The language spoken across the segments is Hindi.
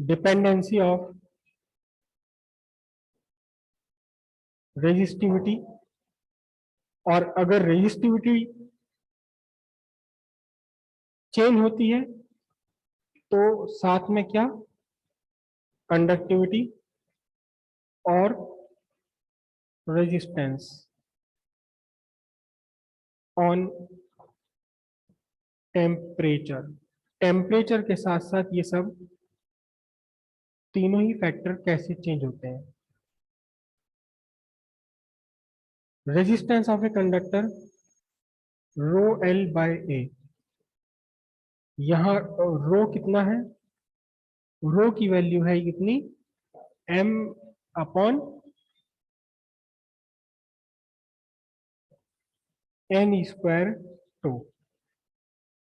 डिपेंडेंसी ऑफ रेजिस्टिविटी, और अगर रेजिस्टिविटी चेंज होती है तो साथ में क्या, कंडक्टिविटी और रेजिस्टेंस ऑन टेम्परेचर। टेम्परेचर के साथ साथ ये सब तीनों ही फैक्टर कैसे चेंज होते हैं। Resistance of a conductor rho L by A, यहां रो कितना है, रो की वैल्यू है कितनी, M upon N square tau,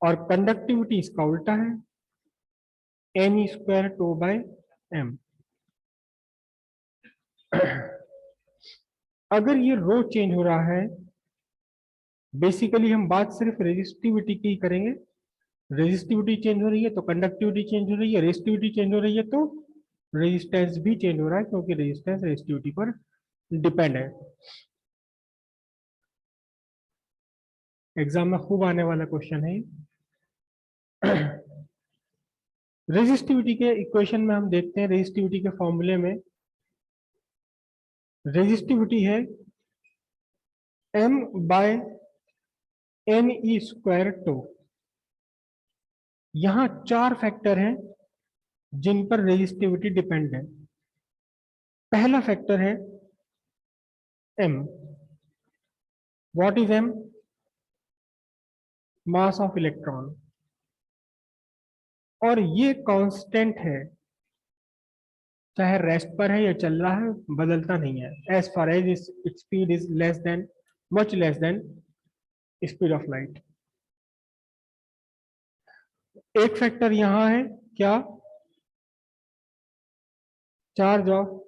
और कंडक्टिविटी इसका उल्टा है, N square tau by M. अगर ये रो चेंज हो रहा है, बेसिकली हम बात सिर्फ रेजिस्टिविटी की करेंगे। रेजिस्टिविटी चेंज हो रही है तो कंडक्टिविटी चेंज हो रही है, रेजिस्टिविटी चेंज हो रही है तो रेजिस्टेंस भी चेंज हो रहा है, क्योंकि रेजिस्टेंस रेजिस्टिविटी पर डिपेंड है। एग्जाम में खूब आने वाला क्वेश्चन है। रेजिस्टिविटी के इक्वेशन में हम देखते हैं, रेजिस्टिविटी के फॉर्मूले में रेजिस्टिविटी है m by n e square tau. यहां चार फैक्टर हैं जिन पर रेजिस्टिविटी डिपेंड है। पहला फैक्टर है m। What is m? Mass of electron, और ये कांस्टेंट है, चाहे रेस्ट पर है या चल रहा है, बदलता नहीं है। As far as its speed is less than, much less than speed of light. एक फैक्टर यहां है क्या, चार्ज ऑफ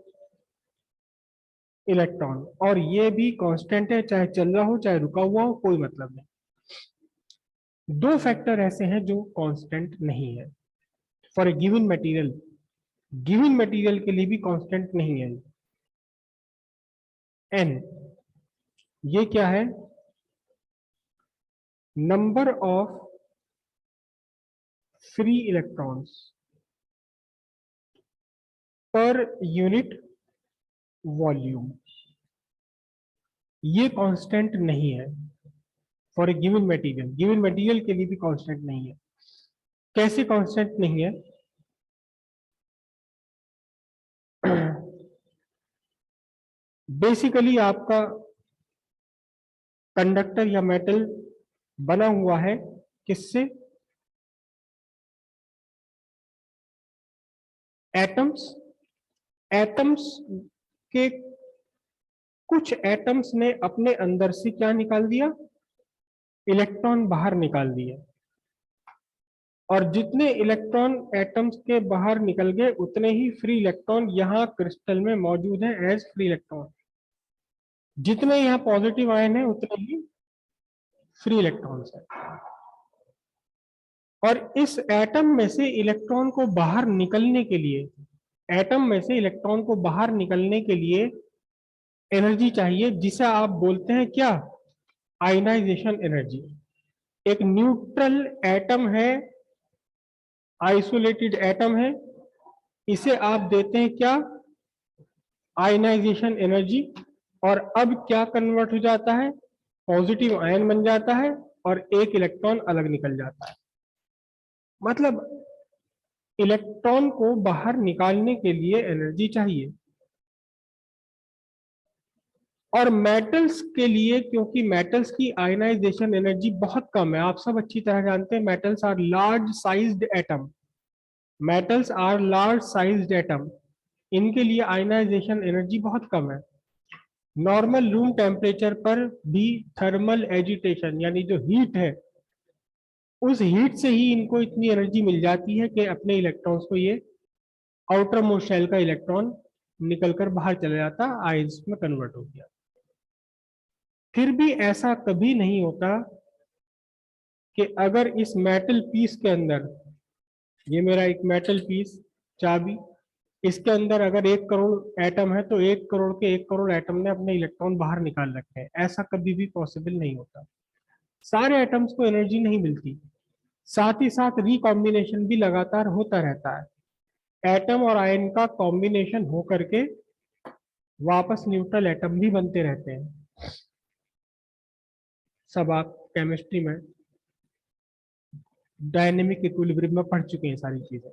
इलेक्ट्रॉन, और ये भी कांस्टेंट है, चाहे चल रहा हो चाहे रुका हुआ हो, कोई मतलब नहीं। दो फैक्टर ऐसे हैं जो कांस्टेंट नहीं है for a given material, given material के लिए भी कांस्टेंट नहीं है। एन, ये क्या है, number of free electrons per unit volume, ये कांस्टेंट नहीं है for a given material, given material के लिए भी कांस्टेंट नहीं है। कैसे कांस्टेंट नहीं है? बेसिकली आपका कंडक्टर या मेटल बना हुआ है किससे, एटम्स। एटम्स के कुछ एटम्स ने अपने अंदर से क्या निकाल दिया, इलेक्ट्रॉन बाहर निकाल दिए, और जितने इलेक्ट्रॉन एटम्स के बाहर निकल गए उतने ही फ्री इलेक्ट्रॉन यहां क्रिस्टल में मौजूद हैं एज फ्री इलेक्ट्रॉन। जितने यहां पॉजिटिव आयन है उतने ही फ्री इलेक्ट्रॉन्स है। और इस एटम में से इलेक्ट्रॉन को बाहर निकलने के लिए, एटम में से इलेक्ट्रॉन को बाहर निकलने के लिए एनर्जी चाहिए, जिसे आप बोलते हैं क्या, आयनाइजेशन एनर्जी। एक न्यूट्रल एटम है, आइसोलेटेड एटम है, इसे आप देते हैं क्या, आयनाइजेशन एनर्जी, और अब क्या कन्वर्ट हो जाता है, पॉजिटिव आयन बन जाता है और एक इलेक्ट्रॉन अलग निकल जाता है। मतलब इलेक्ट्रॉन को बाहर निकालने के लिए एनर्जी चाहिए। और मेटल्स के लिए, क्योंकि मेटल्स की आयनाइजेशन एनर्जी बहुत कम है, आप सब अच्छी तरह जानते हैं, metals are large sized atom, metals are large sized atom, इनके लिए आयनाइजेशन एनर्जी बहुत कम है। नॉर्मल रूम टेम्परेचर पर भी थर्मल एजिटेशन यानी जो हीट है, उस हीट से ही इनको इतनी एनर्जी मिल जाती है कि अपने इलेक्ट्रॉन्स को ये आउटर मोस्ट शेल का इलेक्ट्रॉन निकलकर बाहर चला जाता, आयंस में कन्वर्ट हो गया। फिर भी ऐसा कभी नहीं होता कि अगर इस मेटल पीस के अंदर, ये मेरा एक मेटल पीस चाबी। इसके अंदर अगर 1 करोड़ एटम है तो 1 करोड़ के 1 करोड़ एटम ने अपने इलेक्ट्रॉन बाहर निकाल रखे हैं। ऐसा कभी भी पॉसिबल नहीं होता, सारे एटम्स को एनर्जी नहीं मिलती। साथ ही साथ रिकॉम्बिनेशन भी लगातार होता रहता है, एटम और आयन का कॉम्बिनेशन हो करके वापस न्यूट्रल एटम भी बनते रहते हैं। सब आप केमिस्ट्री में डायनेमिक इक्विलिब्रियम में पढ़ चुके हैं सारी चीजें।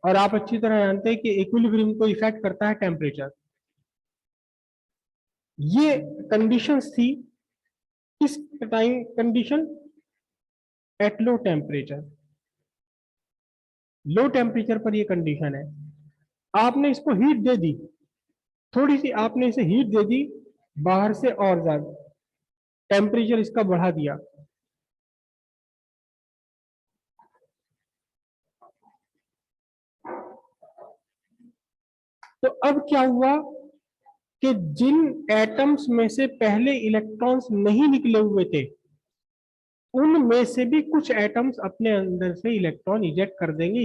और आप अच्छी तरह जानते हैं कि इक्विलिब्रियम को इफेक्ट करता है टेम्परेचर। ये कंडीशंस थी किस time condition? At low temperature. Low temperature पर ये कंडीशन है, आपने इसको हीट दे दी, थोड़ी सी आपने इसे हीट दे दी बाहर से और ज्यादा, टेम्परेचर इसका बढ़ा दिया, तो अब क्या हुआ कि जिन एटम्स में से पहले इलेक्ट्रॉन्स नहीं निकले हुए थे, उनमें से भी कुछ एटम्स अपने अंदर से इलेक्ट्रॉन इजेक्ट कर देंगे।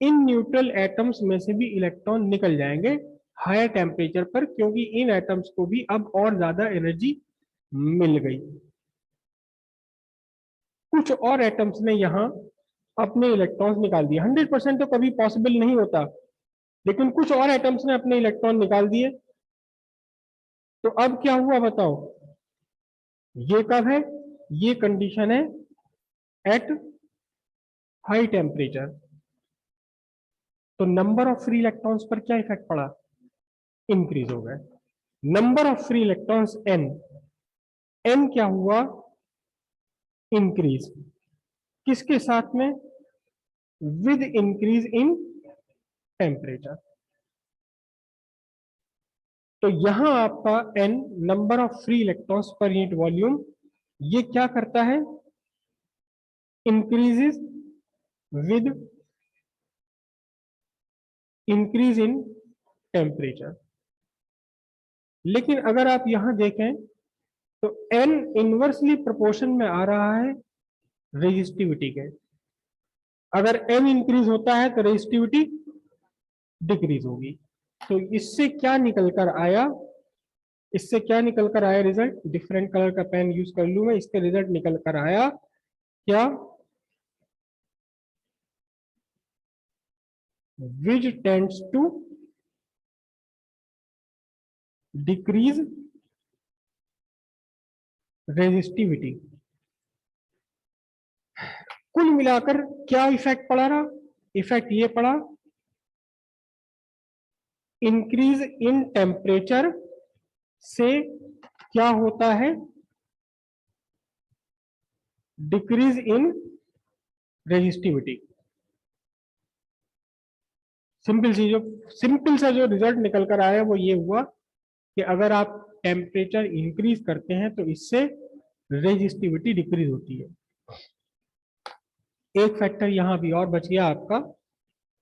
इन न्यूट्रल एटम्स में से भी इलेक्ट्रॉन निकल जाएंगे हायर टेम्परेचर पर, क्योंकि इन एटम्स को भी अब और ज्यादा एनर्जी मिल गई। कुछ और एटम्स ने यहां अपने इलेक्ट्रॉन्स निकाल दिए। 100% तो कभी पॉसिबल नहीं होता, लेकिन कुछ और एटम्स ने अपने इलेक्ट्रॉन निकाल दिए। तो अब क्या हुआ बताओ? ये कब है? ये कंडीशन है एट हाई टेम्परेचर। तो नंबर ऑफ फ्री इलेक्ट्रॉन्स पर क्या इफेक्ट पड़ा? इंक्रीज हो गए। Number of free electrons n, n क्या हुआ? इंक्रीज। किसके साथ में? With increase in temperature. तो यहां आपका n, number of free electrons per unit volume, ये क्या करता है? Increases with increase in temperature. लेकिन अगर आप यहां देखें तो एन इनवर्सली प्रोपोर्शन में आ रहा है रेजिस्टिविटी के। अगर एन इंक्रीज होता है तो रेजिस्टिविटी डिक्रीज होगी। तो इससे क्या निकल कर आया? इससे क्या निकल कर आया रिजल्ट? डिफरेंट कलर का पेन यूज कर लूं मैं। इसके रिजल्ट निकल कर आया क्या? विच टेंड्स टू डिक्रीज रेजिस्टिविटी। कुल मिलाकर क्या इफेक्ट पड़ा रहा? इफेक्ट ये पड़ा, इंक्रीज इन टेम्परेचर से क्या होता है? Decrease in resistivity. सिंपल सा जो रिजल्ट निकल कर आया वो ये हुआ कि अगर आप टेम्परेचर इंक्रीज करते हैं तो इससे रेजिस्टिविटी डिक्रीज होती है। एक फैक्टर यहां भी और बच गया आपका,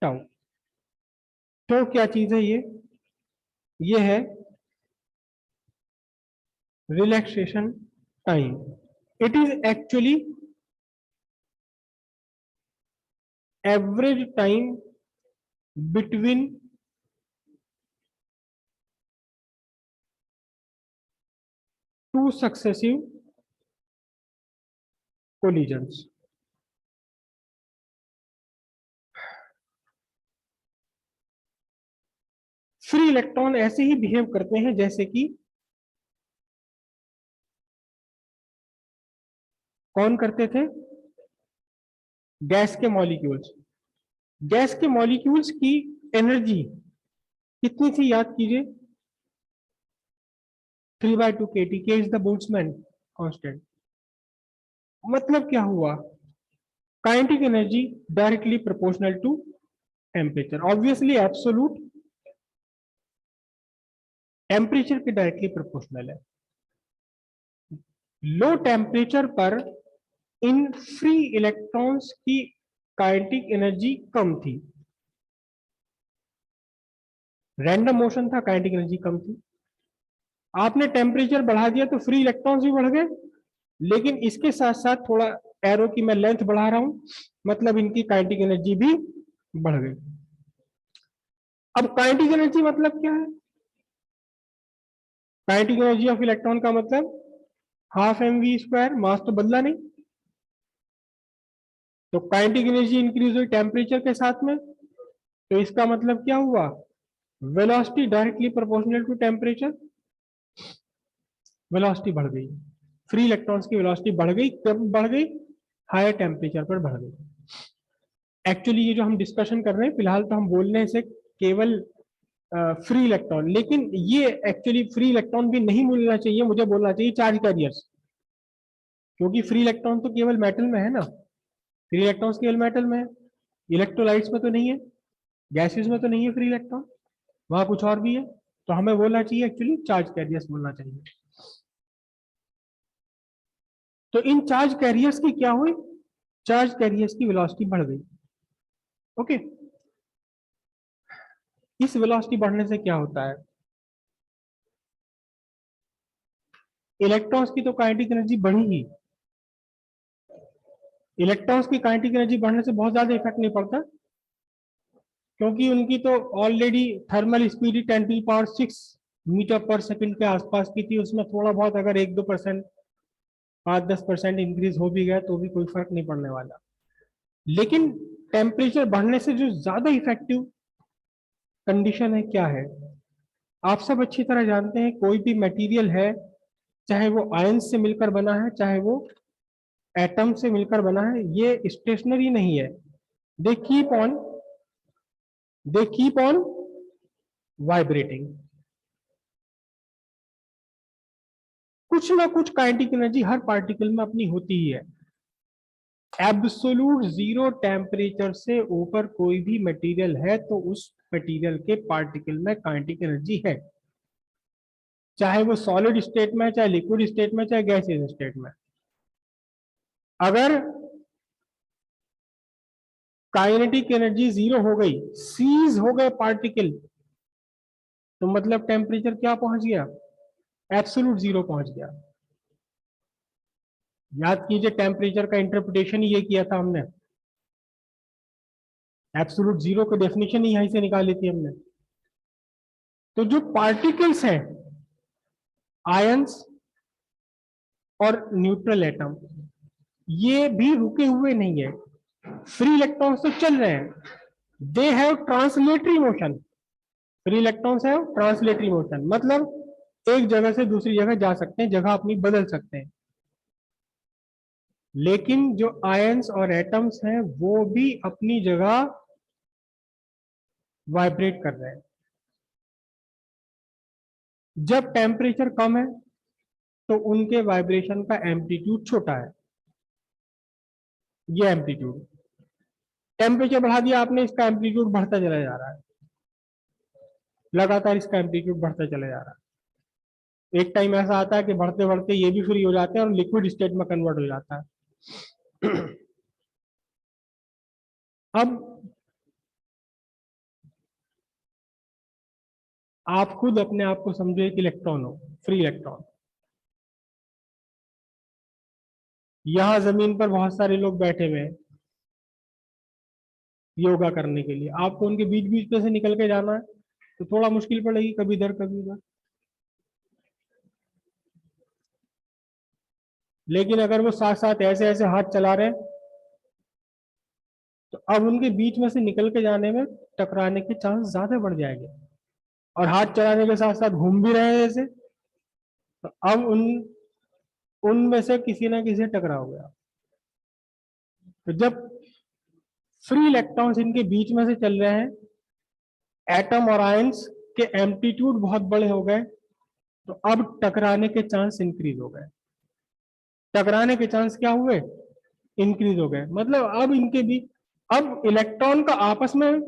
टाउ। तो क्या चीज है ये है relaxation time. It is actually average time between two successive collisions. Free electron ऐसे ही बिहेव करते हैं जैसे कि कौन करते थे? गैस के मॉलिक्यूल्स। गैस के मॉलिक्यूल्स की एनर्जी कितनी थी याद कीजिए? 3/2 kT। के इज द बोल्ट्जमैन कांस्टेंट। मतलब क्या हुआ? Kinetic energy directly proportional to temperature, obviously absolute temperature के डायरेक्टली प्रोपोर्शनल है। लो टेम्परेचर पर इन फ्री इलेक्ट्रॉन्स की काइनेटिक एनर्जी कम थी। रैंडम मोशन था, काइनेटिक एनर्जी कम थी। आपने टेम्परेचर बढ़ा दिया तो फ्री इलेक्ट्रॉन्स भी बढ़ गए, लेकिन इसके साथ साथ थोड़ा एरो की मैं लेंथ बढ़ा रहा हूं, मतलब इनकी काइनेटिक एनर्जी भी बढ़ गई। अब काइनेटिक एनर्जी मतलब क्या है? काइनेटिक एनर्जी ऑफ इलेक्ट्रॉन का मतलब हाफ mv², मास तो बदला नहीं। तो काइनेटिक एनर्जी इंक्रीज हुई टेम्परेचर के साथ में, तो इसका मतलब क्या हुआ? Velocity directly proportional to temperature, velocity बढ़ गई। फ्री इलेक्ट्रॉन्स की वेलोसिटी बढ़ गई, कब बढ़ गई? हायर टेम्परेचर पर बढ़ गई। एक्चुअली ये जो हम डिस्कशन कर रहे हैं फिलहाल तो हम बोल रहे हैं इसे केवल फ्री इलेक्ट्रॉन, लेकिन ये एक्चुअली फ्री इलेक्ट्रॉन भी नहीं बोलना चाहिए, मुझे बोलना चाहिए चार्ज कैरियर्स, क्योंकि फ्री इलेक्ट्रॉन तो केवल मेटल में है ना, फ्री इलेक्ट्रॉन्स केवल मेटल में है, इलेक्ट्रोलाइट्स में तो नहीं है, गैसेस में तो नहीं है फ्री इलेक्ट्रॉन, वहां कुछ और भी है। तो हमें बोलना चाहिए एक्चुअली चार्ज कैरियर्स बोलना चाहिए। तो इन चार्ज कैरियर्स की क्या हुई? चार्ज कैरियर्स की वेलोसिटी बढ़ गई। ओके, इस वेलोसिटी बढ़ने से क्या होता है? इलेक्ट्रॉन्स की तो काइनेटिक एनर्जी बढ़ेगी, इलेक्ट्रॉन्स की काइनेटिक एनर्जी बढ़ने से बहुत ज्यादा इफेक्ट नहीं पड़ता, क्योंकि उनकी तो ऑलरेडी थर्मल स्पीड 10⁶ मीटर पर सेकंड के आसपास की थी, उसमें थोड़ा बहुत अगर 1-2%, 5-10% इंक्रीज हो भी गया तो भी कोई फर्क नहीं पड़ने वाला। लेकिन टेम्परेचर बढ़ने से जो ज्यादा इफेक्टिव कंडीशन है क्या है? आप सब अच्छी तरह जानते हैं कोई भी मटेरियल है, चाहे वो आयन से मिलकर बना है चाहे वो एटम से मिलकर बना है, ये स्टेशनरी नहीं है। They keep on they keep on vibrating. कुछ ना कुछ काइनेटिक एनर्जी हर पार्टिकल में अपनी होती ही है। एब्सोल्यूट जीरो टेम्परेचर से ऊपर कोई भी मटेरियल है तो उस मटेरियल के पार्टिकल में काइनेटिक एनर्जी है, चाहे वो सॉलिड स्टेट में, चाहे लिक्विड स्टेट में, चाहे गैसियस स्टेट में। अगर काइनेटिक एनर्जी जीरो हो गई, सीज हो गए पार्टिकल, तो मतलब टेम्परेचर क्या पहुंच गया? एब्सोल्यूट जीरो पहुंच गया। याद कीजिए टेम्परेचर का इंटरप्रिटेशन ही ये किया था हमने, एब्सोल्यूट जीरो की डेफिनेशन ही यहीं से निकाली थी हमने। तो जो पार्टिकल्स हैं, आयंस और न्यूट्रल एटम, ये भी रुके हुए नहीं है, फ्री इलेक्ट्रॉन्स तो चल रहे हैं, they have translatory motion. Free electrons है ट्रांसलेटरी मोशन, मतलब एक जगह से दूसरी जगह जा सकते हैं, जगह अपनी बदल सकते हैं। लेकिन जो आयंस और एटम्स हैं वो भी अपनी जगह वाइब्रेट कर रहे हैं। जब टेम्परेचर कम है तो उनके वाइब्रेशन का एम्पलीट्यूड छोटा है, ये एम्पलीट्यूड। टेम्परेचर बढ़ा दिया आपने, इसका एम्पलीट्यूड बढ़ता चला जा रहा है, लगातार इसका एम्पलीट्यूड बढ़ता चला जा रहा है। एक टाइम ऐसा आता है कि बढ़ते बढ़ते ये भी फ्री हो जाते हैं और लिक्विड स्टेट में कन्वर्ट हो जाता है। अब आप खुद अपने आप को समझो एक इलेक्ट्रॉन हो, फ्री इलेक्ट्रॉन। यहां जमीन पर बहुत सारे लोग बैठे हुए हैं योगा करने के लिए, आपको उनके बीच बीच में से निकल के जाना है तो थोड़ा मुश्किल पड़ेगी, कभी इधर कभी उधर। लेकिन अगर वो साथ साथ ऐसे ऐसे हाथ चला रहे हैं तो अब उनके बीच में से निकल के जाने में टकराने के चांस ज्यादा बढ़ जाएंगे। और हाथ चलाने के साथ साथ घूम भी रहे हैं ऐसे, तो अब उनमें से किसी ना किसी से टकराव हो गया। तो जब फ्री इलेक्ट्रॉन्स इनके बीच में से चल रहे हैं, एटम और आयंस के एम्पलीट्यूड बहुत बड़े हो गए, तो अब टकराने के चांस इंक्रीज हो गए। टकराने के चांस क्या हुए? इंक्रीज हो गए। मतलब अब इनके भी, अब इलेक्ट्रॉन का आपस में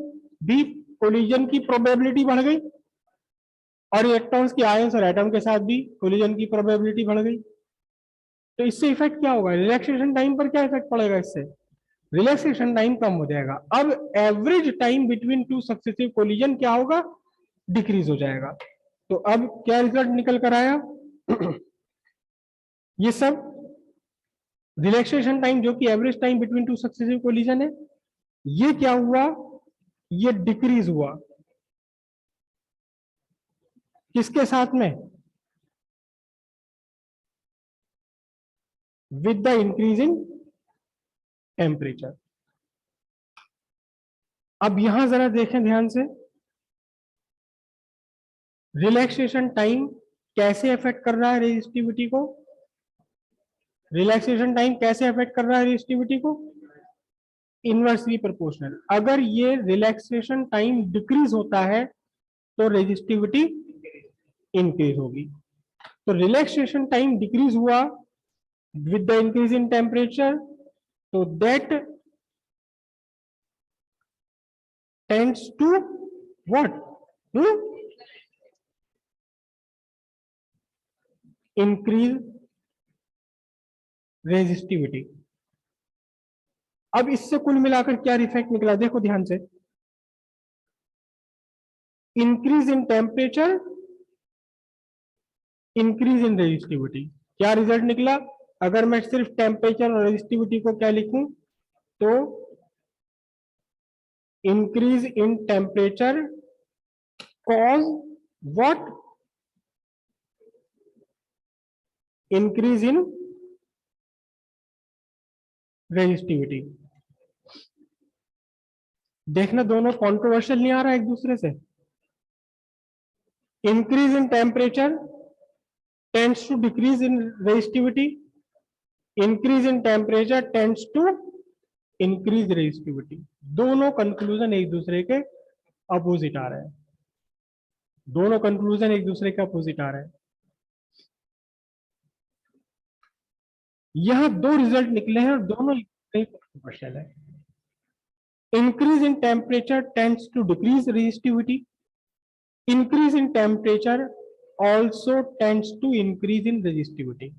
भी कोलिजन की प्रोबेबिलिटी बढ़ गई और इलेक्ट्रॉन्स की आयंस और एटम के साथ भी कोलिजन की प्रोबेबिलिटी बढ़ गई। तो इससे इफेक्ट क्या होगा? रिलैक्सेशन टाइम पर क्या इफेक्ट पड़ेगा? इससे रिलैक्सेशन टाइम कम हो जाएगा। अब average time between two successive collision क्या होगा? डिक्रीज हो जाएगा। तो अब क्या रिजल्ट निकल कर आया? ये सब रिलैक्सेशन टाइम जो कि average time between two successive collision है, ये क्या हुआ, ये डिक्रीज हुआ किसके साथ में, with the increase in temperature. अब यहां जरा देखें ध्यान से, रिलैक्सेशन टाइम कैसे अफेक्ट कर रहा है रेजिस्टिविटी को, रिलैक्सेशन टाइम कैसे अफेक्ट कर रहा है रेजिस्टिविटी को, इनवर्सली प्रोपोर्शनल। अगर ये रिलैक्सेशन टाइम डिक्रीज होता है तो रेजिस्टिविटी इंक्रीज होगी। तो रिलैक्सेशन टाइम डिक्रीज हुआ with the increase in temperature, so that tends to what, increase resistivity। अब इससे कुल मिलाकर क्या इफेक्ट निकला, देखो ध्यान से, increase in temperature, increase in resistivity. क्या रिजल्ट निकला, अगर मैं सिर्फ टेम्परेचर और रेजिस्टिविटी को क्या लिखूं, तो increase in temperature cause what, increase in resistivity. देखना दोनों कॉन्ट्रोवर्शियल नहीं आ रहा एक दूसरे से। Increase in temperature tends to decrease in resistivity, increase in temperature tends to increase resistivity. दोनों कंक्लूजन एक दूसरे के अपोजिट आ रहे हैं, दोनों कंक्लूजन एक दूसरे के अपोजिट आ रहे हैं। यहां दो रिजल्ट निकले हैं और दोनों कंट्रोवर्शियल है। Increase in temperature tends to decrease resistivity, increase in temperature also tends to increase in resistivity.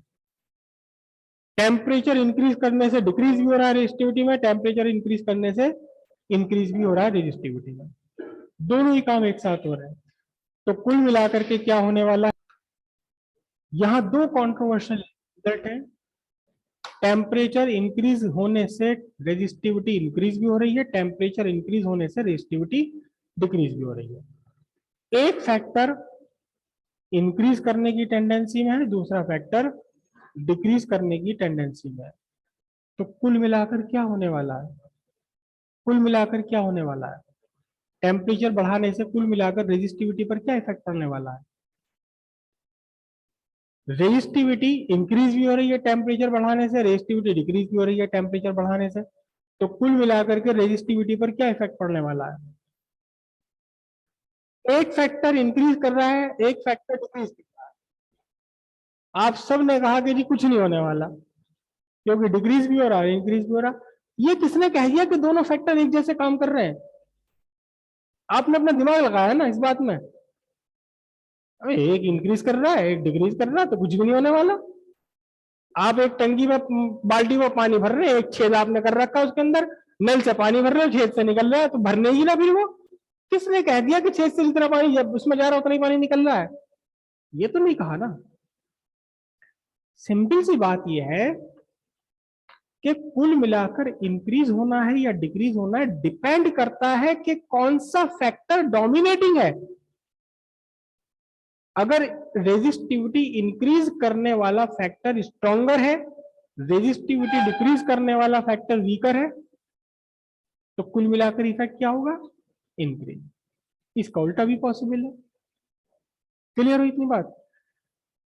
Temperature increase करने से डिक्रीज भी हो रहा है रेजिस्टिविटी में, टेम्परेचर इंक्रीज करने से इंक्रीज भी हो रहा है रेजिस्टिविटी में। दोनों ही काम एक साथ हो रहे हैं। तो कुल मिलाकर के क्या होने वाला है, यहां दो कंट्रोवर्शियल रिजल्ट है। टेम्परेचर इंक्रीज होने से रेजिस्टिविटी इंक्रीज भी हो रही है, टेम्परेचर इंक्रीज होने से रेजिस्टिविटी डिक्रीज भी हो रही है। एक फैक्टर इंक्रीज करने की टेंडेंसी में है, दूसरा फैक्टर डिक्रीज करने की टेंडेंसी में है। तो कुल मिलाकर क्या होने वाला है, कुल मिलाकर क्या होने वाला है, टेम्परेचर बढ़ाने से कुल मिलाकर रेजिस्टिविटी पर क्या इफेक्ट पड़ने वाला है, रेजिस्टिविटी इंक्रीज भी हो रही है टेम्परेचर बढ़ाने से, रेजिस्टिविटी डिक्रीज भी हो रही है टेम्परेचर बढ़ाने से। तो कुल मिलाकर के रेजिस्टिविटी पर क्या इफेक्ट पड़ने वाला है, एक फैक्टर इंक्रीज कर रहा है, एक फैक्टर डिक्रीज कर रहा है। आप सब ने कहा कि जी कुछ नहीं होने वाला, क्योंकि डिक्रीज भी हो रहा है इंक्रीज भी हो रहा। ये किसने कह दिया कि दोनों फैक्टर एक जैसे काम कर रहे हैं, आपने अपना दिमाग लगाया ना इस बात में। अबे एक इंक्रीज कर रहा है एक डिक्रीज कर रहा है तो कुछ भी नहीं होने वाला। आप एक टंकी में बाल्टी में पानी भर रहे हैं, एक छेद आपने कर रखा है उसके अंदर, नल से पानी भर रहे हो, छेद से निकल रहा है, तो भरने ही ना फिर वो। किसने कह दिया कि छेद से जितना पानी जब उसमें जा रहा है उतना ही पानी निकल रहा है, ये तो नहीं कहा ना। सिंपल सी बात यह है कि कुल मिलाकर इंक्रीज होना है या डिक्रीज होना है डिपेंड करता है कि कौन सा फैक्टर डोमिनेटिंग है। अगर रेजिस्टिविटी इंक्रीज करने वाला फैक्टर स्ट्रॉन्गर है, रेजिस्टिविटी डिक्रीज करने वाला फैक्टर वीकर है, तो कुल मिलाकर इफेक्ट क्या होगा, इंक्रीज। इसका उल्टा भी पॉसिबल है। क्लियर हो इतनी बात।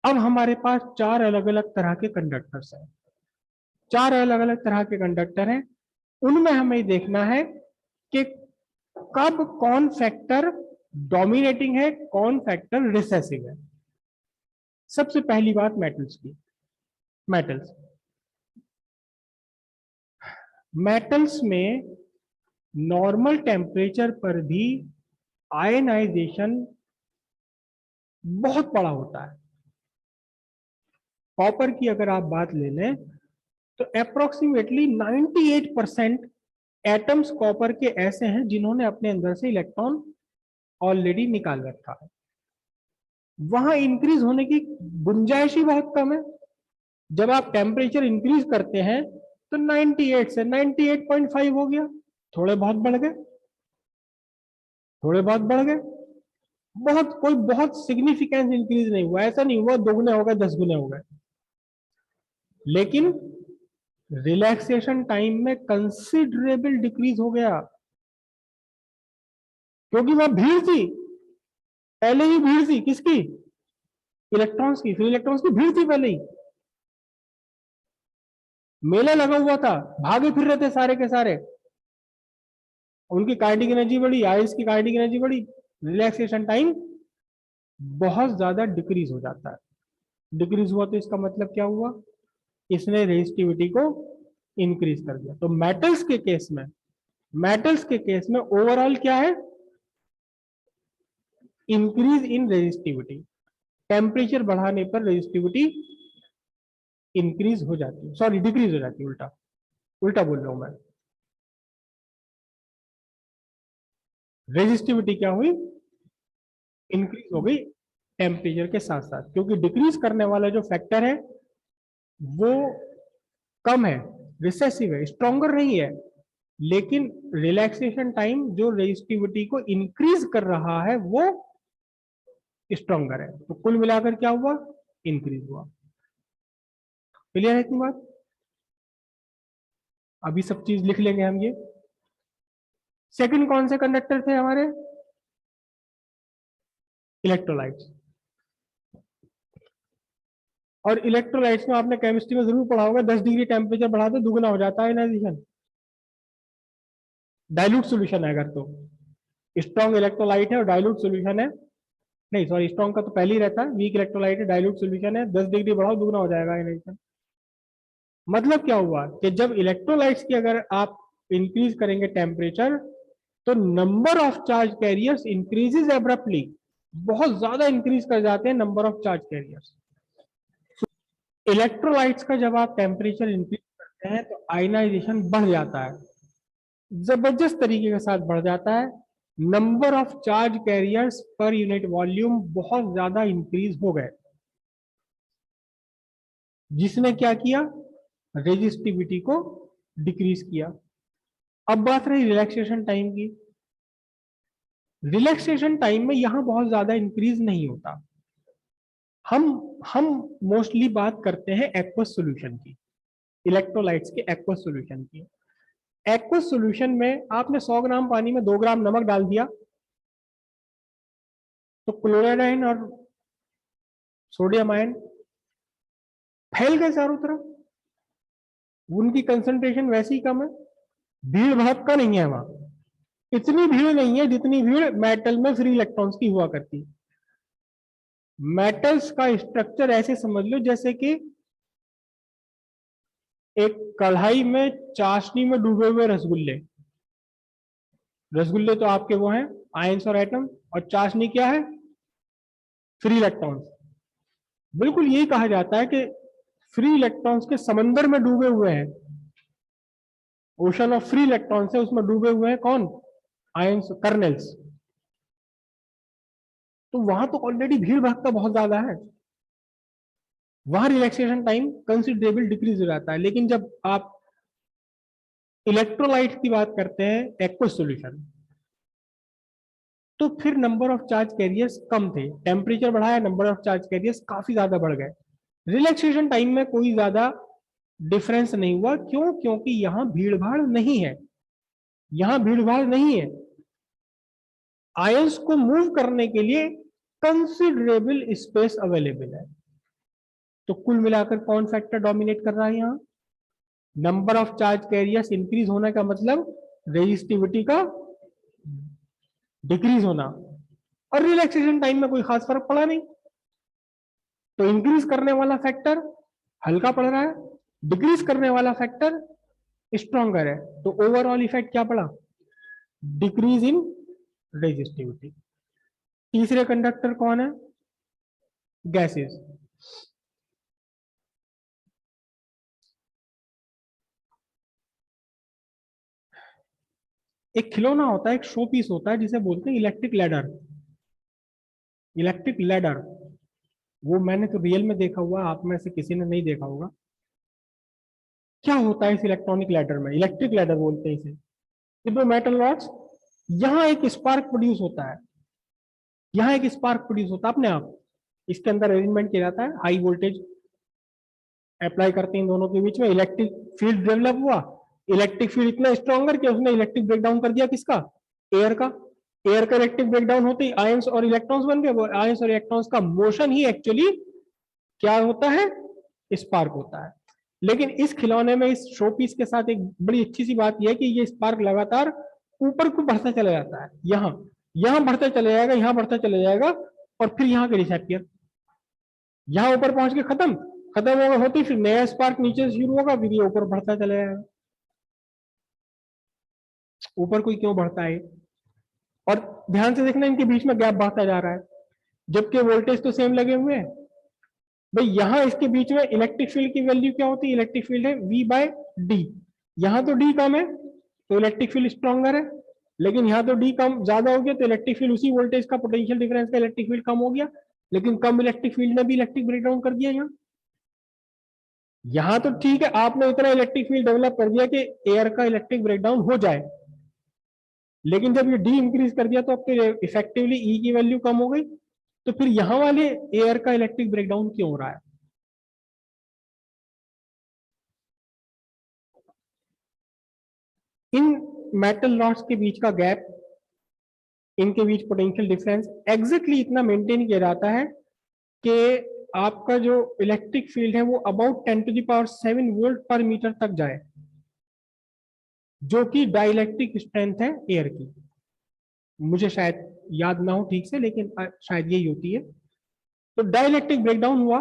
अब हमारे पास चार अलग अलग तरह के कंडक्टर्स हैं, चार अलग अलग तरह के कंडक्टर हैं, उनमें हमें देखना है कि कब कौन फैक्टर डोमिनेटिंग है, कौन फैक्टर रिसेसिव है। सबसे पहली बात मेटल्स की। मेटल्स मेटल्स में नॉर्मल टेम्परेचर पर भी आयनाइजेशन बहुत बड़ा होता है। कॉपर की अगर आप बात ले लें तो अप्रोक्सीमेटली 98% एटम्स कॉपर के ऐसे हैं जिन्होंने अपने अंदर से इलेक्ट्रॉन ऑलरेडी निकाल रखा है। वहां इंक्रीज होने की गुंजाइश ही बहुत कम है। जब आप टेम्परेचर इंक्रीज करते हैं तो 98 से 98.5 हो गया, थोड़े बहुत बढ़ गए, थोड़े बहुत बढ़ गए, बहुत कोई बहुत सिग्निफिकेंस इंक्रीज नहीं हुआ, ऐसा नहीं हुआ 2 गुने हो गए 10 गुने हो गए। लेकिन रिलैक्सेशन टाइम में कंसिडरेबल डिक्रीज हो गया, क्योंकि वहां भीड़ थी, पहले ही भीड़ थी, किसकी? इलेक्ट्रॉन्स की, फ्री इलेक्ट्रॉन्स की भीड़ थी पहले ही, मेला लगा हुआ था, भागे फिर रहे थे सारे के सारे, उनकी काइनेटिक एनर्जी बढ़ी, आइस की काइनेटिक एनर्जी बढ़ी, रिलैक्सेशन टाइम बहुत ज्यादा डिक्रीज हो जाता है। डिक्रीज हुआ तो इसका मतलब क्या हुआ? इसने रेजिस्टिविटी को इंक्रीज कर दिया। तो मेटल्स के केस में, मेटल्स के केस में ओवरऑल क्या है? Increase in resistivity. टेम्परेचर बढ़ाने पर रेजिस्टिविटी इंक्रीज हो जाती है, सॉरी डिक्रीज हो जाती है, उल्टा उल्टा बोल रहा हूं मैं। रेजिस्टिविटी क्या हुई? इंक्रीज हो गई टेम्परेचर के साथ साथ, क्योंकि डिक्रीज करने वाला जो फैक्टर है वो कम है, रिसेसिव है, स्ट्रॉन्गर नहीं है। लेकिन रिलैक्सेशन टाइम जो रेजिस्टिविटी को इंक्रीज कर रहा है वो स्ट्रॉन्गर है। तो कुल मिलाकर क्या हुआ? इंक्रीज हुआ। क्लियर है इतनी बात? अभी सब चीज लिख लेंगे हम ये। सेकंड कौन से कंडक्टर थे हमारे? इलेक्ट्रोलाइट्स। और इलेक्ट्रोलाइट्स में आपने केमिस्ट्री में जरूर पढ़ा होगा, 10 डिग्री टेम्परेचर बढ़ाते दुगना हो जाता है आयनाइजेशन। डाइल्यूट सॉल्यूशन है अगर तो, स्ट्रॉन्ग इलेक्ट्रोलाइट है और डाइल्यूट सॉल्यूशन है, नहीं सॉरी स्ट्रॉन्ग का तो पहले ही रहता है, वीक इलेक्ट्रोलाइट है, डाइल्यूट सॉल्यूशन है, 10 डिग्री बढ़ाओ दुगना हो जाएगा आयनाइजेशन। मतलब क्या हुआ कि जब इलेक्ट्रोलाइट्स की अगर आप इंक्रीज करेंगे टेम्परेचर, तो number of charge carriers increases abruptly, बहुत ज्यादा इंक्रीज कर जाते हैं number of charge carriers. Electrolytes का जब आप टेम्परेचर इंक्रीज करते हैं तो आयनाइजेशन बढ़ जाता है, जबरदस्त तरीके के साथ बढ़ जाता है। नंबर ऑफ चार्ज कैरियर्स पर यूनिट वॉल्यूम बहुत ज्यादा इंक्रीज हो गए, जिसने क्या किया? रेजिस्टिविटी को डिक्रीज किया। अब बात रही रिलैक्सेशन टाइम की। रिलैक्सेशन टाइम में यहां बहुत ज्यादा इंक्रीज नहीं होता। हम हम मोस्टली बात करते हैं एक्वस सॉल्यूशन की, इलेक्ट्रोलाइट्स के एक्वस सॉल्यूशन की। एक्वस सॉल्यूशन में आपने 100 ग्राम पानी में 2 ग्राम नमक डाल दिया, तो क्लोराइड और सोडियम आयन फैल गए चारों तरफ, उनकी कंसंट्रेशन वैसे ही कम है, भीड़ भाड़ का नहीं है वहां, इतनी भीड़ नहीं है जितनी भीड़ मेटल में फ्री इलेक्ट्रॉन्स की हुआ करती। मेटल्स का स्ट्रक्चर ऐसे समझ लो जैसे कि एक कढ़ाई में चाशनी में डूबे हुए रसगुल्ले। रसगुल्ले तो आपके वो हैं आयंस और एटम, और चाशनी क्या है? Free electrons. बिल्कुल यही कहा जाता है कि फ्री इलेक्ट्रॉन्स के समंदर में डूबे हुए हैं, ओशन ऑफ फ्री इलेक्ट्रॉन्स है, उसमें डूबे हुए हैं कौन? Ions, kernels. तो वहां तो ऑलरेडी भीड़ भड़का बहुत ज्यादा है, वहां रिलैक्सेशन टाइम कंसिडरेबल डिक्रीज हो जाता है। लेकिन जब आप इलेक्ट्रोलाइट की बात करते हैं, एक्वस सॉल्यूशन, तो फिर नंबर ऑफ चार्ज कैरियर्स कम थे, टेम्परेचर बढ़ाया, नंबर ऑफ चार्ज कैरियर्स काफी ज्यादा बढ़ गए, रिलैक्सेशन टाइम में कोई ज्यादा डिफरेंस नहीं हुआ। क्यों? क्योंकि यहां भीड़ भाड़ नहीं है, यहां भीड़ भाड़ नहीं है, आयंस को मूव करने के लिए कंसिडरेबल स्पेस अवेलेबल है। तो कुल मिलाकर कौन फैक्टर डोमिनेट कर रहा है यहां? Number of charge carriers increase होने का मतलब रेजिस्टिविटी का डिक्रीज होना, और रिलैक्सेशन टाइम में कोई खास फर्क पड़ा नहीं। तो इंक्रीज करने वाला फैक्टर हल्का पड़ रहा है, डिक्रीज करने वाला फैक्टर स्ट्रॉन्गर है। तो ओवरऑल इफेक्ट क्या पड़ा? Decrease in resistivity. तीसरे कंडक्टर कौन है? गैसेस। एक खिलौना होता है, एक शो पीस होता है जिसे बोलते हैं इलेक्ट्रिक लैडर। इलेक्ट्रिक लैडर वो मैंने तो रियल में देखा हुआ, आप में से किसी ने नहीं देखा होगा। क्या होता है इस इलेक्ट्रॉनिक लैडर में, इलेक्ट्रिक लैडर बोलते हैं इसे। ये दो मेटल रॉड्स, यहाँ एक स्पार्क प्रोड्यूस होता है, यहाँ एक स्पार्क प्रोड्यूस होता है अपने आप। इसके अंदर अरेंजमेंट किया जाता है, हाई वोल्टेज अप्लाई करते हैं दोनों के बीच में, इलेक्ट्रिक फील्ड डेवलप हुआ। इलेक्ट्रिक फील्ड इतना स्ट्रॉन्गर कि उसने इलेक्ट्रिक ब्रेकडाउन कर दिया किसका, एयर का। एयर का इलेक्ट्रिक ब्रेकडाउन होते ही आयंस और इलेक्ट्रॉन्स बन गए। आयंस और इलेक्ट्रॉन्स का मोशन ही एक्चुअली क्या होता है, स्पार्क होता है। लेकिन इस खिलौने में, इस शो पीस के साथ एक बड़ी अच्छी सी बात यह है कि ये स्पार्क लगातार ऊपर को बढ़ता चला जाता है। यहाँ यहाँ बढ़ता चला जाएगा, यहाँ बढ़ता चला जाएगा, और फिर यहाँ के डिसअपियर, यहाँ ऊपर पहुंच के खत्म, खत्म होगा होती, फिर नया स्पार्क नीचे से शुरू होगा, फिर ये ऊपर बढ़ता चला जाएगा। ऊपर कोई क्यों बढ़ता है, और ध्यान से देखना इनके बीच में गैप बढ़ता जा रहा है, जबकि वोल्टेज तो सेम लगे हुए हैं। भाई यहाँ इसके बीच में इलेक्ट्रिक फील्ड की वैल्यू क्या होती है, इलेक्ट्रिक फील्ड है V बाय डी। यहाँ तो D कम है तो इलेक्ट्रिक फील्ड स्ट्रॉन्गर है, लेकिन यहाँ तो D कम ज्यादा हो गया तो इलेक्ट्रिक फील्ड उसी वोल्टेज का पोटेंशियल डिफरेंस का इलेक्ट्रिक फील्ड कम हो गया, लेकिन कम इलेक्ट्रिक फील्ड ने भी इलेक्ट्रिक ब्रेकडाउन कर दिया। यहाँ तो ठीक है, आपने इतना इलेक्ट्रिक फील्ड डेवलप कर दिया कि एयर का इलेक्ट्रिक ब्रेकडाउन हो जाए, लेकिन जब ये डी इंक्रीज कर दिया तो अब तो इफेक्टिवली ई की वैल्यू कम हो गई, तो फिर यहां वाले एयर का इलेक्ट्रिक ब्रेकडाउन क्यों हो रहा है। इन मेटल रॉड्स के बीच का गैप, इनके बीच पोटेंशियल डिफरेंस एग्जैक्टली इतना मेंटेन किया जाता है कि आपका जो इलेक्ट्रिक फील्ड है वो अबाउट 10⁻⁷ वोल्ट पर मीटर तक जाए, जो कि डाइलेक्ट्रिक स्ट्रेंथ है एयर की। मुझे शायद याद ना हो ठीक से, लेकिन शायद यही होती है। तो डाइलेक्ट्रिक ब्रेकडाउन हुआ,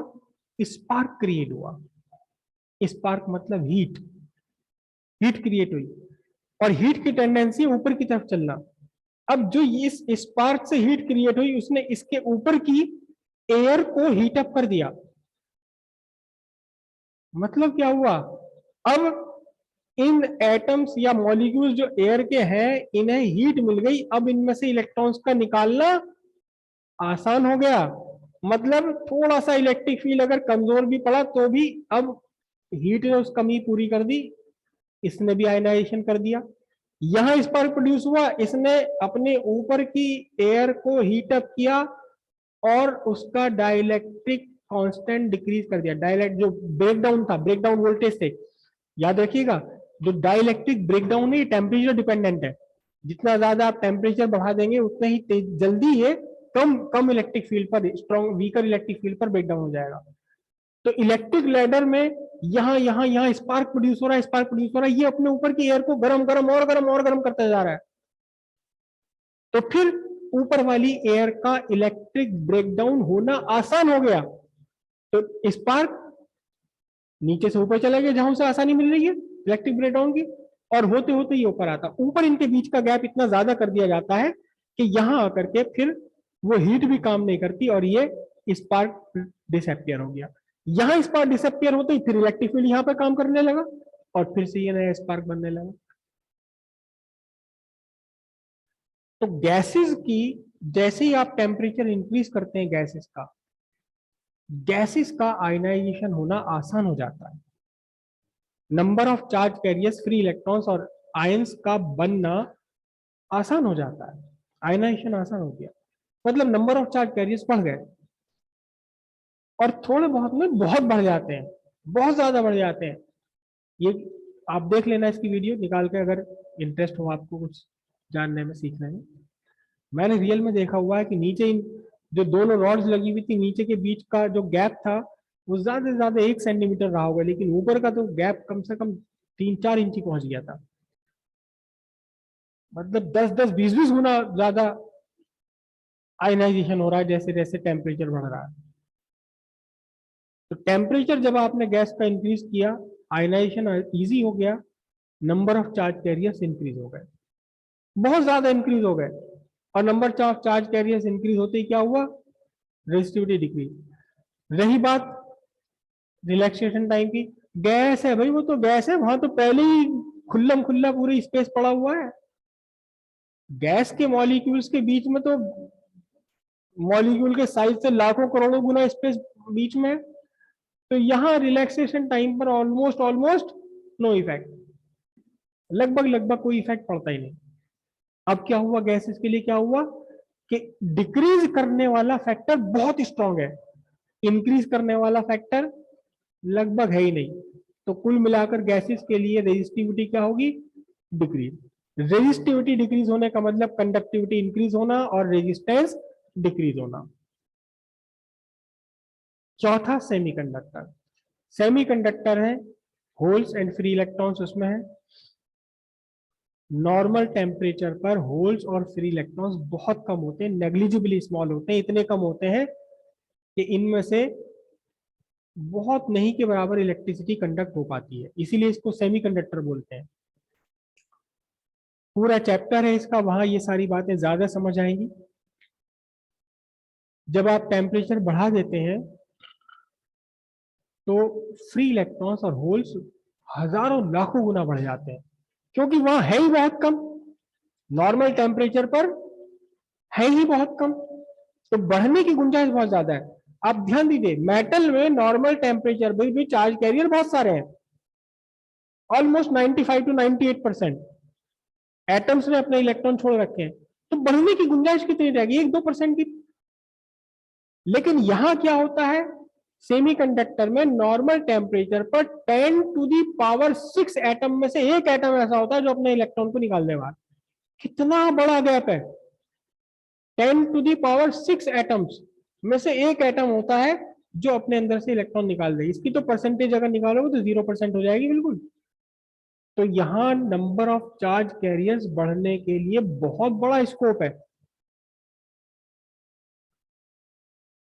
स्पार्क क्रिएट हुआ। स्पार्क मतलब हीट, हीट क्रिएट हुई, और हीट की टेंडेंसी ऊपर की तरफ चलना। अब जो इस स्पार्क से हीट क्रिएट हुई, उसने इसके ऊपर की एयर को हीट अप कर दिया। मतलब क्या हुआ, अब इन एटम्स या मॉलिक्यूल्स जो एयर के हैं, इन्हें हीट मिल गई, अब इनमें से इलेक्ट्रॉन्स का निकालना आसान हो गया। मतलब थोड़ा सा इलेक्ट्रिक फील्ड अगर कमजोर भी पड़ा तो भी अब हीट ने उस कमी पूरी कर दी, इसने भी आयनाइजेशन कर दिया। यहां स्पार्क प्रोड्यूस हुआ, इसने अपने ऊपर की एयर को हीट अप किया और उसका डाइलेक्ट्रिक कांस्टेंट डिक्रीज कर दिया। डाइलेक्ट जो ब्रेकडाउन था, ब्रेकडाउन वोल्टेज से, याद रखिएगा, जो डाइलेक्ट्रिक ब्रेकडाउन है टेम्परेचर डिपेंडेंट है। जितना ज्यादा आप टेम्परेचर बढ़ा देंगे उतना ही जल्दी ये कम कम इलेक्ट्रिक फील्ड पर, स्ट्रॉन्ग वीकर इलेक्ट्रिक फील्ड पर ब्रेकडाउन हो जाएगा। तो इलेक्ट्रिक लैडर में यहाँ स्पार्क प्रोड्यूस हो रहा है, स्पार्क प्रोड्यूस हो रहा है, ये अपने ऊपर की एयर को गरम गरम और गरम और गरम करता जा रहा है। तो फिर ऊपर वाली एयर का इलेक्ट्रिक ब्रेकडाउन होना आसान हो गया। तो स्पार्क नीचे से ऊपर चला गया जहां उसे आसानी मिल रही है इलेक्ट्रिक ब्रेकडाउन की, और होते होते ये ऊपर आता। ऊपर इनके बीच का गैप इतना ज्यादा कर दिया जाता है कि यहां आकर के फिर वो हीट भी काम नहीं करती और ये स्पार्क डिसअपियर हो गया। यहां स्पार्क डिसअपियर होते ही फिर इलेक्ट्रिक फील्ड यहां पर काम करने लगा और फिर से ये नया स्पार्क बनने लगा। तो गैसेस की, जैसे ही आप टेम्परेचर इंक्रीज करते हैं गैसेस का आयनाइजेशन होना आसान हो जाता है। Number of charge carriers, free electrons और आयंस का बनना आसान हो जाता है, आयनाइजेशन आसान हो गया। मतलब नंबर ऑफ चार्ज कैरियर्स बढ़ गए, और थोड़े बहुत में बहुत बढ़ जाते हैं, बहुत ज्यादा बढ़ जाते हैं। ये आप देख लेना इसकी वीडियो निकाल के, अगर इंटरेस्ट हो आपको कुछ जानने में, सीखने में। मैंने रियल में देखा हुआ है कि नीचे इन जो दोनों रॉड्स लगी हुई थी, नीचे के बीच का जो गैप था वो ज्यादा से ज्यादा 1 सेंटीमीटर रहा होगा, लेकिन ऊपर का तो गैप कम से कम 3-4 इंची पहुंच गया था। मतलब 10-10, 20-20 गुना ज्यादा आयनाइजेशन हो रहा है जैसे जैसे टेम्परेचर बढ़ रहा है। तो टेम्परेचर जब आपने गैस का इंक्रीज किया, आयनाइजेशन इजी हो गया, number of charge carriers increase हो गए, बहुत ज्यादा इंक्रीज हो गए। और number of charge carriers increase होते ही क्या हुआ, रेजिस्टिविटी डिक्रीज। रही बात रिलैक्सेशन टाइम की, गैस है भाई, वो तो गैस है, वहां तो पहले ही खुल्लम खुल्ला पूरी स्पेस पड़ा हुआ है। गैस के मॉलिक्यूल्स के बीच में तो मॉलिक्यूल के साइज से लाखों करोड़ों गुना स्पेस बीच में है। तो यहाँ रिलैक्सेशन टाइम पर ऑलमोस्ट ऑलमोस्ट नो इफेक्ट, लगभग कोई इफेक्ट पड़ता ही नहीं। अब क्या हुआ गैसेस के लिए, क्या हुआ कि डिक्रीज करने वाला फैक्टर बहुत स्ट्रांग है, इंक्रीज करने वाला फैक्टर लगभग है ही नहीं। तो कुल मिलाकर गैसेस के लिए रेजिस्टिविटी क्या होगी, डिक्रीज। रेजिस्टिविटी डिक्रीज होने का मतलब कंडक्टिविटी इंक्रीज होना और रेजिस्टेंस डिक्रीज होना। चौथा सेमीकंडक्टर। सेमीकंडक्टर है होल्स एंड फ्री इलेक्ट्रॉन्स उसमें है। नॉर्मल टेम्परेचर पर होल्स और फ्री इलेक्ट्रॉन्स बहुत कम होते हैं, नेग्लिजिबली स्मॉल होते हैं, इतने कम होते हैं कि इनमें से बहुत नहीं के बराबर इलेक्ट्रिसिटी कंडक्ट हो पाती है, इसीलिए इसको सेमीकंडक्टर बोलते हैं। पूरा चैप्टर है इसका, वहां ये सारी बातें ज्यादा समझ आएंगी। जब आप टेम्परेचर बढ़ा देते हैं तो फ्री इलेक्ट्रॉन्स और होल्स हजारों लाखों गुना बढ़ जाते हैं, क्योंकि वहां है ही बहुत कम, नॉर्मल टेम्परेचर पर है ही बहुत कम, तो बढ़ने की गुंजाइश बहुत ज्यादा है। आप ध्यान दीजिए, मेटल में नॉर्मल टेम्परेचर पर भी चार्ज कैरियर बहुत सारे हैं, ऑलमोस्ट 95 to 98%। एटम्स ने अपने इलेक्ट्रॉन छोड़ रखे हैं, तो बढ़ने की गुंजाइश कितनी रहेगी, 1-2% की। लेकिन यहां क्या होता है, सेमीकंडक्टर में नॉर्मल टेम्परेचर पर 10⁻⁶ एटम में से एक एटम ऐसा होता है जो अपने इलेक्ट्रॉन को निकाल दे बाहर। कितना बड़ा गैप है, 10⁻⁶ एटम्स में से एक एटम होता है जो अपने अंदर से इलेक्ट्रॉन निकाल दे। इसकी तो परसेंटेज अगर निकालोगे तो 0% हो जाएगी बिल्कुल। तो यहां नंबर ऑफ चार्ज कैरियर्स बढ़ने के लिए बहुत बड़ा स्कोप है,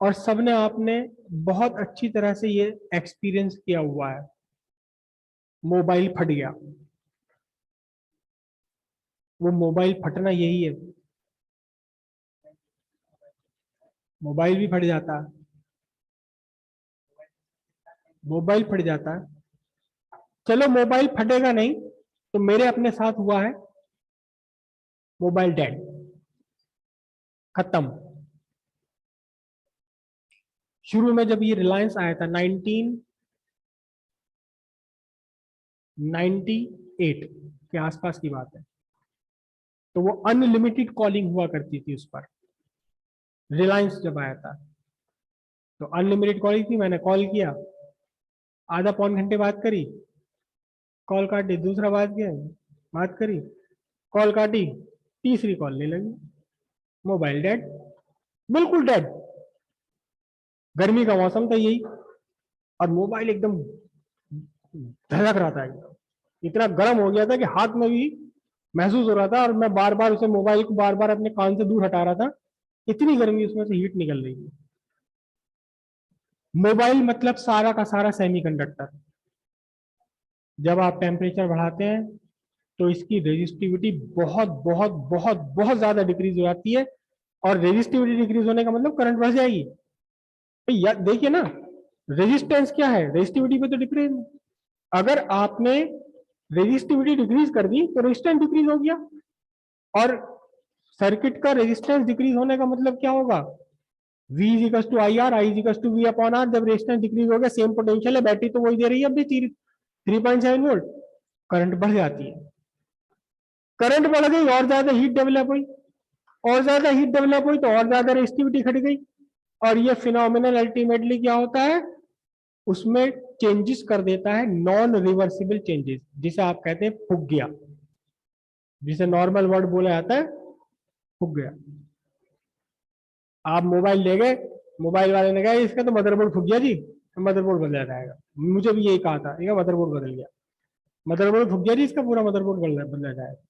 और सबने आपने बहुत अच्छी तरह से ये एक्सपीरियंस किया हुआ है। मोबाइल फट गया, वो मोबाइल फटना यही है, मोबाइल भी फट जाता है, मोबाइल फट जाता है। चलो मोबाइल फटेगा नहीं, तो मेरे अपने साथ हुआ है, मोबाइल डेड, खत्म। शुरू में जब ये रिलायंस आया था 1998 के आसपास की बात है, तो वो अनलिमिटेड कॉलिंग हुआ करती थी उस पर, रिलायंस जब आया था तो अनलिमिटेड कॉलिंग थी। मैंने कॉल किया, आधा पौन घंटे बात करी, कॉल काटी, दूसरा बात करी, कॉल काटी, तीसरी कॉल नहीं लगी, मोबाइल डेड, बिल्कुल डेड। गर्मी का मौसम था यही, और मोबाइल एकदम धड़क रहा था, एकदम इतना गर्म हो गया था कि हाथ में भी महसूस हो रहा था, और मैं बार बार उसे मोबाइल को बार बार अपने कान से दूर हटा रहा था, इतनी गर्मी उसमें से हीट निकल रही थी। मोबाइल मतलब सारा का सारा सेमीकंडक्टर। जब आप टेम्परेचर बढ़ाते हैं तो इसकी रेजिस्टिविटी बहुत बहुत बहुत बहुत ज्यादा डिक्रीज हो जाती है, और रेजिस्टिविटी डिक्रीज होने का मतलब करंट बढ़ जाएगी। तो देखिए ना, रेजिस्टेंस क्या है, रेजिस्टिविटी पे तो डिक्रीज। अगर आपने रेजिस्टिविटी डिक्रीज कर दी तो रेजिस्टेंस डिक्रीज हो गया, और सर्किट का रेजिस्टेंस डिक्रीज होने का मतलब क्या होगा, V equals to I R, I equals to V upon R. जब रेजिस्टेंस डिक्रीज हो गया, सेम पोटेंशियल है, बैटरी तो वही दे रही है अभी 3.7 वोल्ट, करंट बढ़ जाती है। करंट बढ़ गई और ज्यादा हीट डेवलप हुई, और ज्यादा हीट डेवलप हुई तो और ज्यादा रेजिस्टिविटी घट गई, और ये फिनोमिनल अल्टीमेटली क्या होता है, उसमें चेंजेस कर देता है, नॉन रिवर्सिबल चेंजेस, जिसे आप कहते हैं फूक गया, जिसे नॉर्मल वर्ड बोला जाता है फूक गया। आप मोबाइल ले गए, मोबाइल वाले ने कहा इसका तो मदरबोर्ड फूक गया जी, मदरबोर्ड बदला जाएगा। मुझे भी यही कहा था, मदरबोर्ड बदल गया, मदरबोर्ड फूक गया जी, इसका पूरा मदरबोर्ड बदला जाएगा।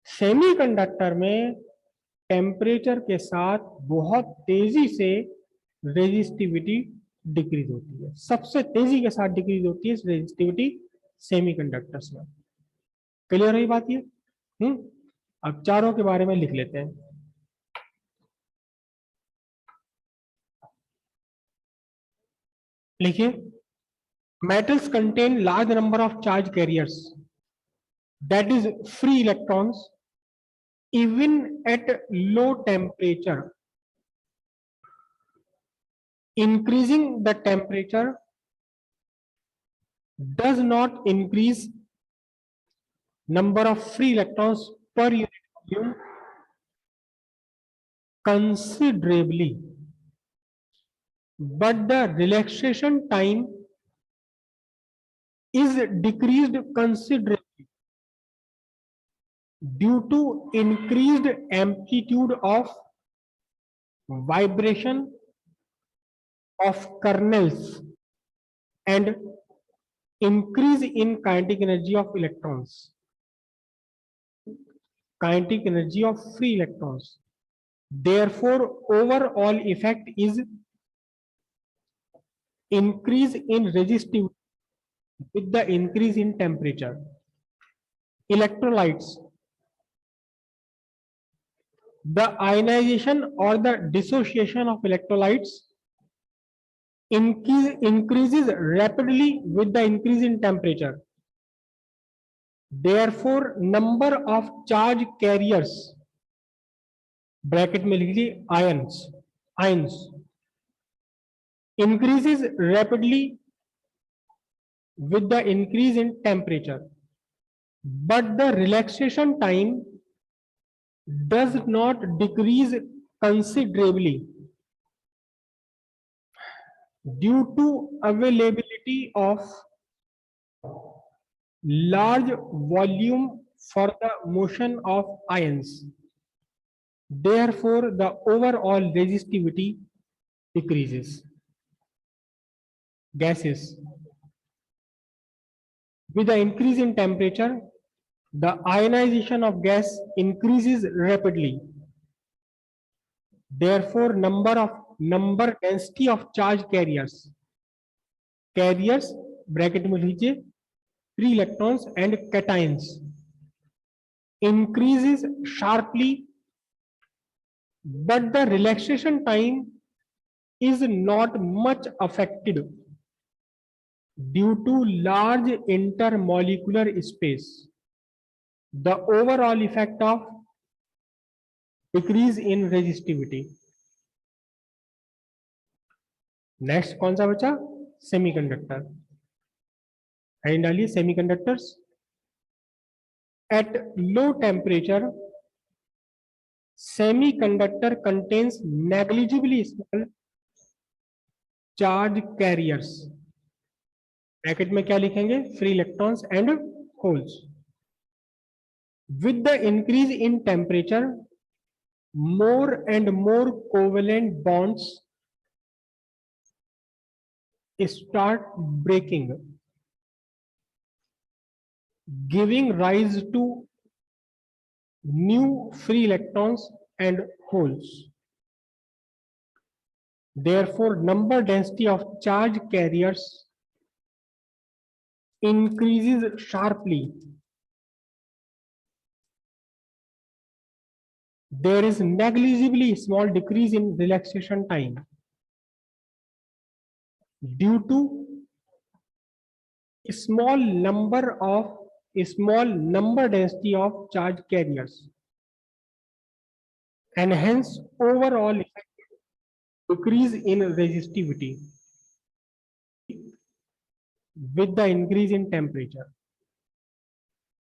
सेमीकंडक्टर में टेम्परेचर के साथ बहुत तेजी से रेजिस्टिविटी डिक्रीज होती है, सबसे तेजी के साथ डिक्रीज होती है रेजिस्टिविटी सेमीकंडक्टर्स में। क्लियर है बात ये? अब चारों के बारे में लिख लेते हैं। लिखिए, metals contain large number of charge carriers, that is free electrons, even at low temperature. increasing the temperature does not increase number of free electrons per unit volume considerably, but the relaxation time is decreased considerably due to increased amplitude of vibration of kernels and increase in kinetic energy of electrons, kinetic energy of free electrons. Therefore, overall effect is increase in resistivity with the increase in temperature. Electrolytes. The ionization or the dissociation of electrolytes increases rapidly with the increase in temperature. Therefore, number of charge carriers, bracket में लिख लीजिए ions increases rapidly with the increase in temperature, but the relaxation time does not decrease considerably due to availability of large volume for the motion of ions. Therefore, the overall resistivity decreases. Gases. With the increase in temperature, the ionization of gas increases rapidly. Therefore, number density of charge carriers bracket में लीजिए free electrons and cations increases sharply, but the relaxation time is not much affected due to large intermolecular space. The overall effect of decrease in resistivity. Next कौन सा बचा? सेमीकंडक्टर. एंड डालिए semiconductors. At low temperature, semiconductor contains negligibly small charge carriers. Bracket में क्या लिखेंगे? Free electrons and holes. With the increase in temperature, more and more covalent bonds start breaking, giving rise to new free electrons and holes. Therefore, number density of charge carriers increases sharply. There is negligibly small decrease in relaxation time due to a small number density of charge carriers, and hence overall decrease in resistivity with the increase in temperature.